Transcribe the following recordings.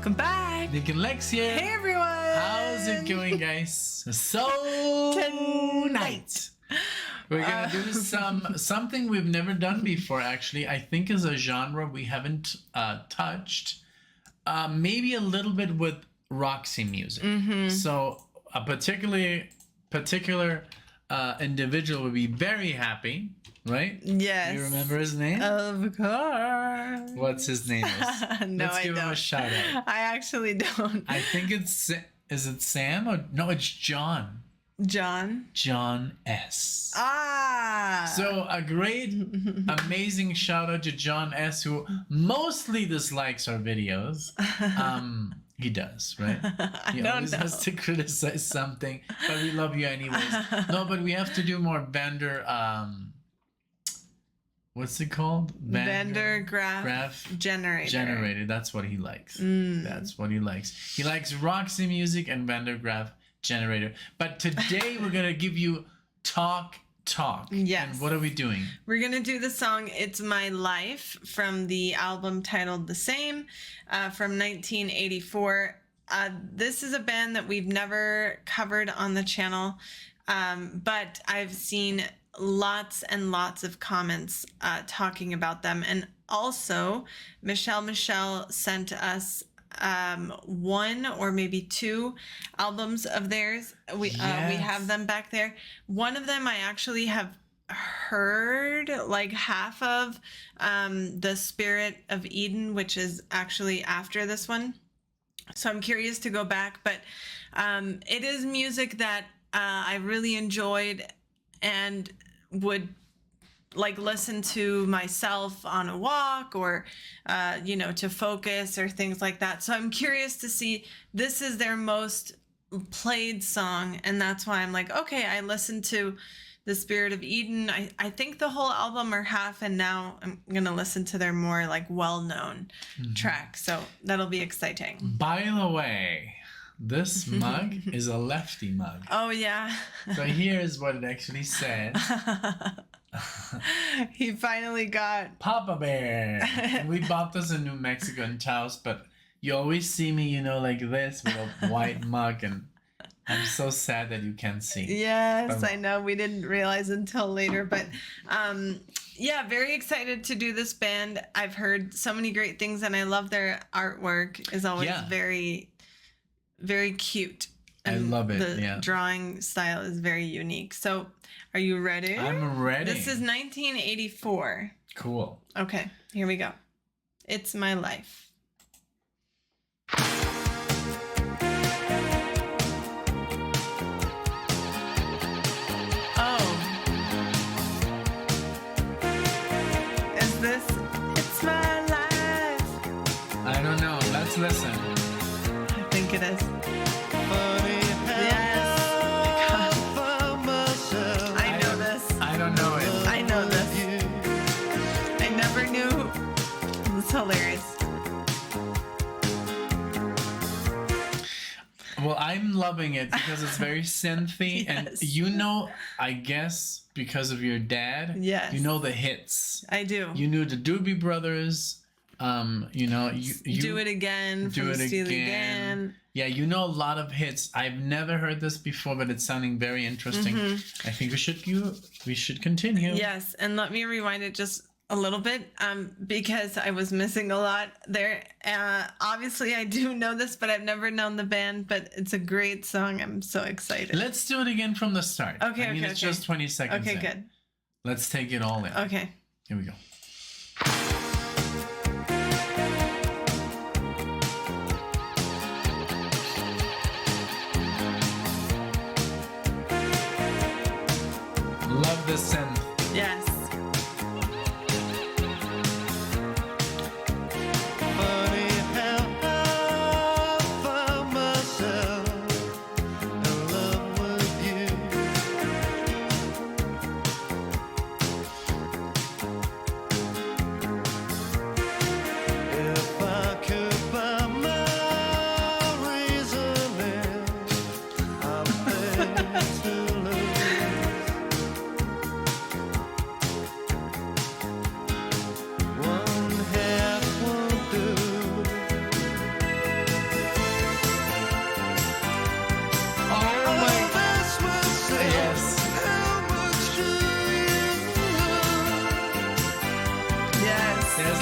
Welcome back. NicknLex here. Hey everyone. How's it going, guys? So tonight we're gonna do something we've never done before. Actually, I think is a genre we haven't touched. Maybe a little bit with Roxy music. So a particular individual would be very happy, right? Yes. You remember his name? Of course. What's his name? No, Let's give him a shout out. I actually don't. I think is it Sam or no? It's John. John S. Ah. So a great, amazing shout out to John S, who mostly dislikes our videos. He does, right? He always has to criticize something, but we love you anyways. No, but we have to do more Vander. What's it called? Vander graph generator. That's what he likes. That's what he likes. He likes Roxy music and Vander graph generator. But today we're gonna give you talk. Yes. And what are we doing? We're gonna do the song "It's My Life" from the album titled the same, from 1984. This is a band that we've never covered on the channel, but I've seen lots and lots of comments talking about them, and also Michelle sent us one or maybe two albums of theirs. We have them back there. One of them I actually have heard like half of, The Spirit of Eden, which is actually after this one. So I'm curious to go back, but it is music that I really enjoyed and would like listen to myself on a walk or to focus or things like that. So I'm curious to see, this is their most played song, and that's why I'm like, okay, I listened to The Spirit of Eden, I think the whole album or half, and now I'm gonna listen to their more like well-known track, so that'll be exciting. By the way, this mug is a lefty mug. Oh yeah. So here's what it actually said. He finally got Papa Bear. We bought this in New Mexico in Taos, but you always see me, like this with a white mug, and I'm so sad that you can't see. Yes, I know. We didn't realize until later, but yeah, very excited to do this band. I've heard so many great things, and I love their artwork. Is always very, very cute. And I love it. The drawing style is very unique. So, are you ready? I'm ready. This is 1984. Cool. Okay, here we go. It's My Life. Oh. Is this It's My Life? I don't know. Let's listen. I think it is. Hilarious. Well, I'm loving it because it's very synthy, and I guess because of your dad, you know the hits. I do. You knew the Doobie Brothers. You Do It Again. Do It Again. Yeah, you know a lot of hits. I've never heard this before, but it's sounding very interesting. I think we should continue. Yes, and let me rewind it just a little bit, because I was missing a lot there. Obviously, I do know this, but I've never known the band, but it's a great song. I'm so excited. Let's do it again from the start. Okay, it's just 20 seconds Okay, in. good. Let's take it all in. Okay. Here we go. Love the synth. Yes.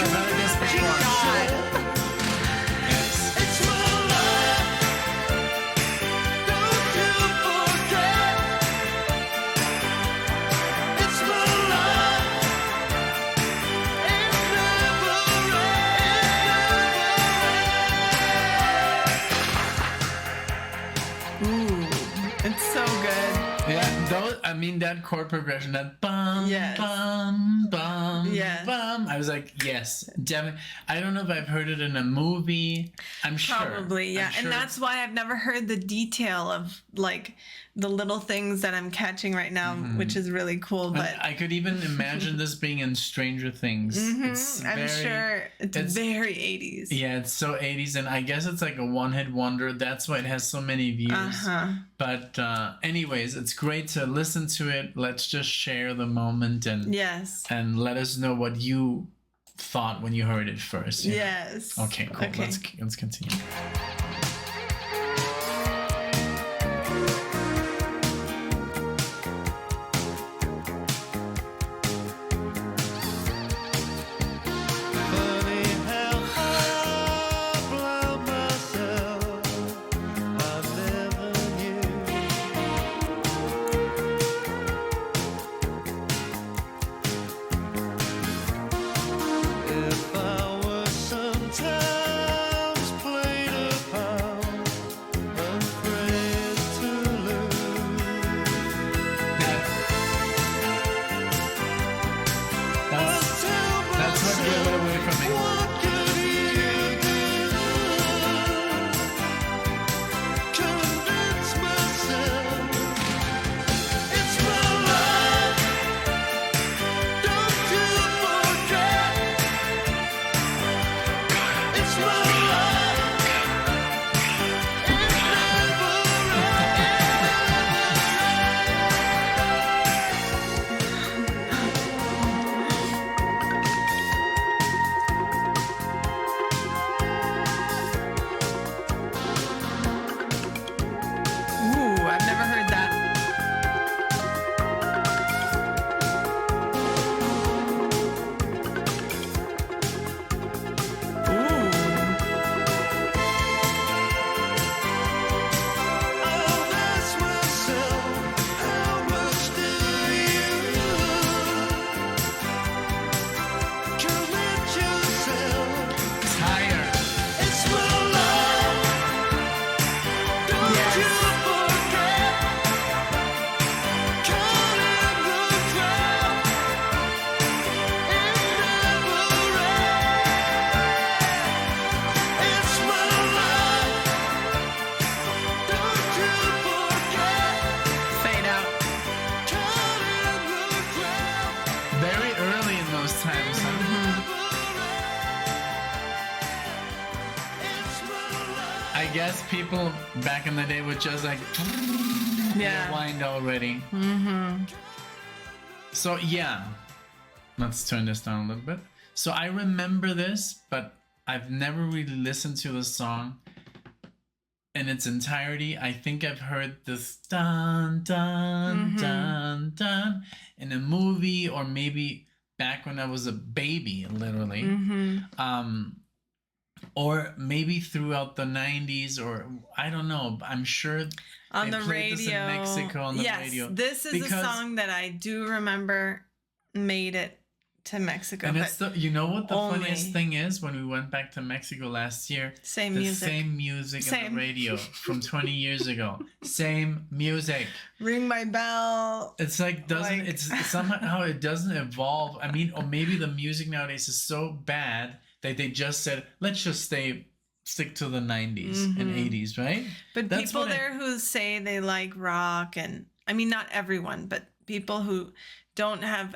I've heard this before. God. Yes. It's my life. Don't you forget. It's my life. It never Ooh, it's so good. Yeah, those, I mean that chord progression, that bum, Yes. bum, bum, Yes. bum. I was like, yes, definitely. I don't know if I've heard it in a movie. I'm sure. Probably, yeah. I'm sure And that's why I've never heard the detail of like the little things that I'm catching right now, which is really cool. And But I could even imagine this being in Stranger Things. It's I'm very- sure it's very 80s. Yeah, it's so 80s, and I guess it's like a one-hit wonder. That's why it has so many views. Uh-huh. But anyways, it's great to listen to it. Let's just share the moment and Yes. and let us know what you thought when you heard it first. you know? Yes. Okay, cool. Okay. Let's continue. funny how I blind myself. I never knew. If I were sometimes played upon, afraid to lose. That's what gave it away from me. What could you do? Convince myself it's my life. Don't you forget. It's my life. It Ooh, I've never heard that. Ooh. I'll ask myself, how much do you commit yourself? It's higher. It's my life. Don't Yes. you forget. Caught in the crowd. It never ends. It's my life. Don't you forget. Fade out. Caught in the crowd. Very early in those times. Huh? It's my life. I guess people back in the day would just like Yeah. wind already. So yeah, let's turn this down a little bit. So I remember this, but I've never really listened to the song in its entirety. I think I've heard this dun dun dun dun in a movie, or maybe back when I was a baby, literally. Or maybe throughout the 90s, or I don't know. I'm sure On they the played this in radio. Mexico on the yes, radio. this is a Because- song that I do remember made it to Mexico. And But it's the, you know what the only- funniest thing is, when we went back to Mexico last year, same the music. same music on Same. the radio from 20 years ago. Same music. Ring my bell. It's like doesn't Like- it's somehow it doesn't evolve. I mean, or maybe the music nowadays is so bad that they just said, let's just stick to the 90s and 80s, right? But That's people what I- there who say they like rock, and I mean, not everyone, but people who don't have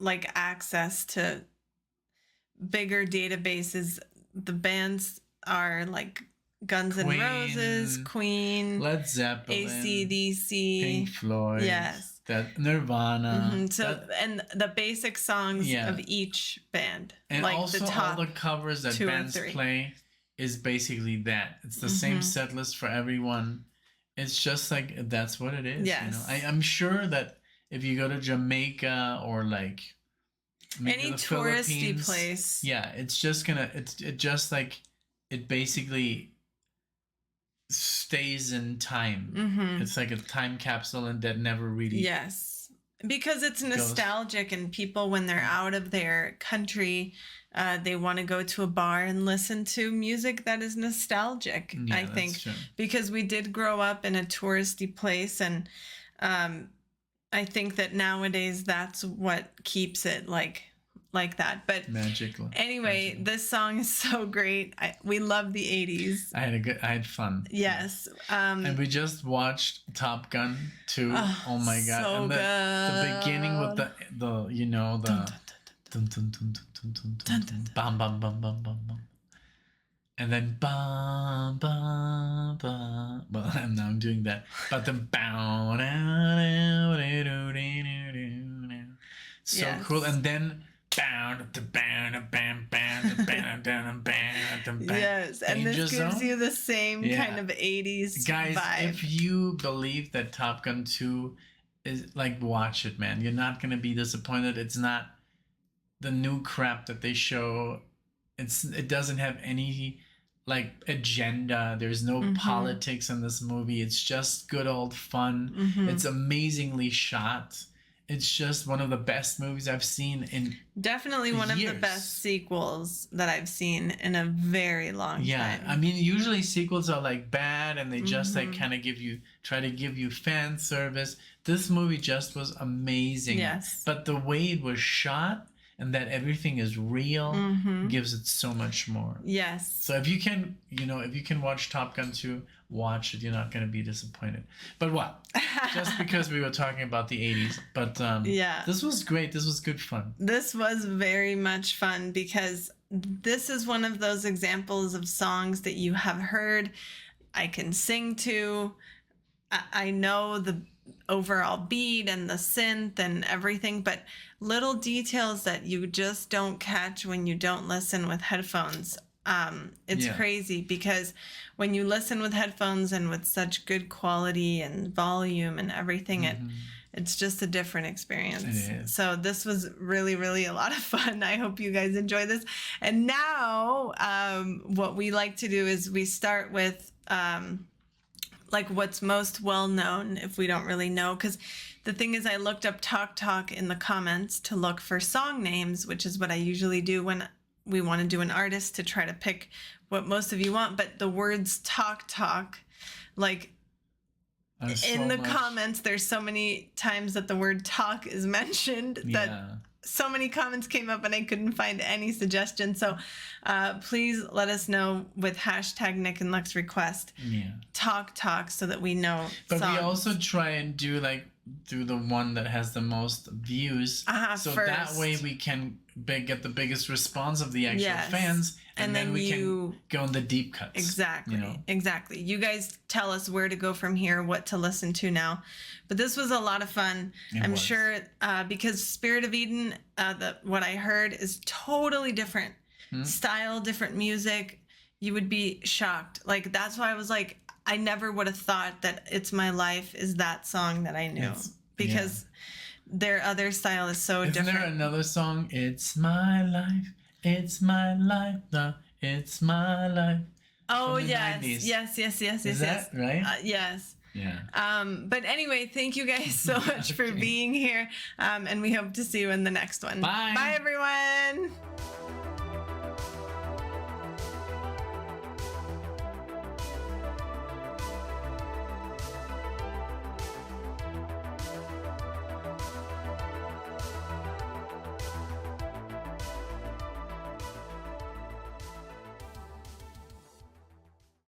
like access to bigger databases, the bands are like Guns N' Queen, Roses, Queen, Led Zeppelin, AC/DC. Pink Floyd, Yes. that Nirvana, So that- and the basic songs Yeah. of each band, and like also the top. all the covers that 2 or bands 3. play is basically that. It's the same set list for everyone. It's just like that's what it is. You know? Yes. I'm sure that if you go to Jamaica or like maybe Any the touristy Philippines. place. Yeah, it's just gonna it just like it basically stays in time. Mm-hmm. It's like a time capsule and that never really Yes, because it's nostalgic, and people, when they're out of their country, they want to go to a bar and listen to music that is nostalgic. Yeah, I that's think true. because we did grow up in a touristy place, and I think that nowadays that's what keeps it like that. But Magical. anyway, Magical. this song is so great. We love the 80s. I had fun. Yes. And we just watched Top Gun 2. Oh my god. so And the beginning with the you know the Dun, dun, dun, dun, dun, dun, dun, dun, dun, bam bam bam bam bam bam. And then bam bam bam. Well, I'm doing that. But the bow. So Yes. cool. And then Yes, and this Danger gives Zone? you the same Yeah. kind of 80s Guys, vibe. if you believe that Top Gun 2 is like, watch it, man. You're not gonna be disappointed. It's not the new crap that they show. It doesn't have any like agenda. There's no politics in this movie. It's just good old fun. It's amazingly shot. It's just one of the best movies I've seen in Definitely one of the years. best sequels that I've seen in a very long time. I mean, usually sequels are like bad and they just like kind of try to give you fan service. This movie just was amazing. Yes. But the way it was shot and that everything is real gives it so much more. Yes. So if you can watch Top Gun 2, watch it. You're not going to be disappointed. But what? Just because we were talking about the 80s. But Yeah. this was great. This was good fun. This was very much fun because this is one of those examples of songs that you have heard, I can sing to. I know the overall beat and the synth and everything, but little details that you just don't catch when you don't listen with headphones. It's Yeah. crazy because when you listen with headphones and with such good quality and volume and everything, it's just a different experience. It is. So this was really, really a lot of fun. I hope you guys enjoy this. And now what we like to do is we start with like what's most well known if we don't really know. Because the thing is, I looked up Talk Talk in the comments to look for song names, which is what I usually do when we want to do an artist to try to pick what most of you want. But the words Talk Talk, like in the comments, there's so many times that the word talk is mentioned that so many comments came up and I couldn't find any suggestions. So please let us know with hashtag NicknLex request Talk Talk so that we know But songs. we also try and do the one that has the most views. So first. that way we can get the biggest response of the actual fans. And then we can go in the deep cuts. Exactly. You know? Exactly. You guys tell us where to go from here, what to listen to now. But this was a lot of fun. I'm sure because Spirit of Eden, what I heard is totally different style, different music. You would be shocked. Like, that's why I was like, I never would have thought that It's My Life is that song that I knew. Because their other style is so different. Isn't there another song? It's my life. It's my life. No, it's my life. Oh, From the yes. 90s. Yes. Is that right? Yes. Yeah. But anyway, thank you guys so much for being here. And we hope to see you in the next one. Bye. Bye, everyone.